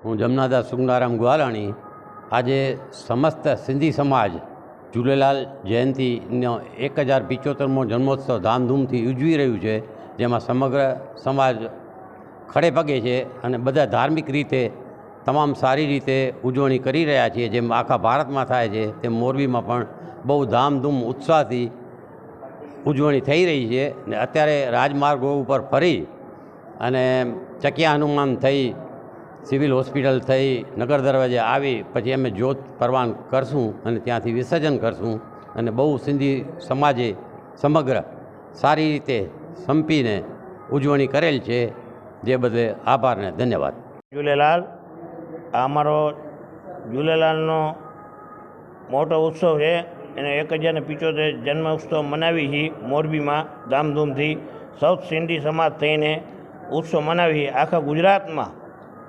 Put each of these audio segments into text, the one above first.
હું જમનાદાસ સુગનારામ ગ્વાલાણી આજે સમસ્ત સિંધી સમાજ ઝૂલેલાલ જયંતિનો 1075મો જન્મોત્સવ ધામધૂમથી ઉજવી રહ્યું છે, જેમાં સમગ્ર સમાજ ખડે પગે છે અને બધા ધાર્મિક રીતે તમામ સારી રીતે ઉજવણી કરી રહ્યા છીએ. જેમ આખા ભારતમાં થાય છે તેમ મોરબીમાં પણ બહુ ધામધૂમ ઉત્સાહથી ઉજવણી થઈ રહી છે. ને અત્યારે રાજમાર્ગો ઉપર ફરી અને ચકિયા હનુમાન થઈ, સિવિલ હોસ્પિટલ થઈ, નગર દરવાજે આવી પછી અમે જ્યોત પરવાન કરશું અને ત્યાંથી વિસર્જન કરશું. અને બહુ સિંધી સમાજે સમગ્ર સારી રીતે સંપીને ઉજવણી કરેલ છે, જે બદલે આભાર ને ધન્યવાદ. ઝૂલેલાલ, આ અમારો ઝૂલેલાલનો મોટો ઉત્સવ છે. એને 1075 જન્મ ઉત્સવ મનાવી છીએ મોરબીમાં ધામધૂમથી. સાઉથ સિંધી સમાજ થઈને ઉત્સવ મનાવી. આખા ગુજરાતમાં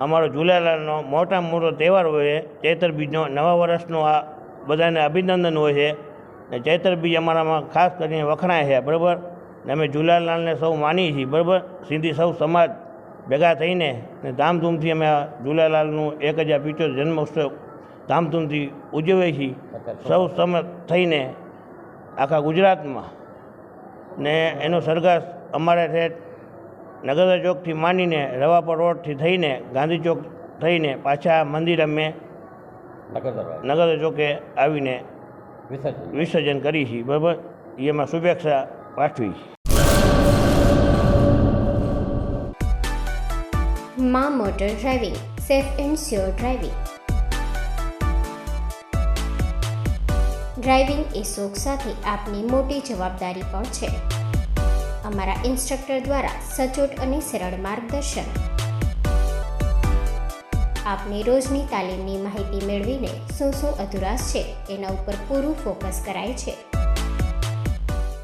અમારો ઝૂલેલાલનો મોટામાં મોટો તહેવાર હોય છે. ચૈત્ર બીજનો નવા વર્ષનો આ બધાને અભિનંદન હોય છે. ને ચૈત્ર બીજ અમારામાં ખાસ કરીને વખણાય છે, બરાબર. ને અમે ઝૂલેલાલને સૌ માનીએ છીએ, બરાબર. સિંધી સૌ સમાજ ભેગા થઈને ને ધામધૂમથી અમે આ ઝૂલેલાલનું 1075 જન્મ ઉત્સવ ધામધૂમથી ઉજવીએ છીએ સૌ સમજ થઈને આખા ગુજરાતમાં. ને એનો સરઘસ અમારે ઠેઠ નગર ચોકથી માંડીને રવાપર રોડથી થઈને ગાંધી ચોક થઈને પાછા મંદિર અમે નગર ચોકે આવીને વિસર્જન કરી છીએ, બરાબર. એમાં શુભેચ્છા પાઠવી. માં motor driving, safe and sure driving. Driving એ શોખ સાથે આપની મોટી જવાબદારી પણ છે. અમારા ઇન્સ્ટ્રક્ટર દ્વારા સચોટ અને સરળ માર્ગદર્શન. આપની રોજની તાલીમની માહિતી મેળવીને શું અધુરાશ છે એના ઉપર પૂરું ફોકસ કરાય છે.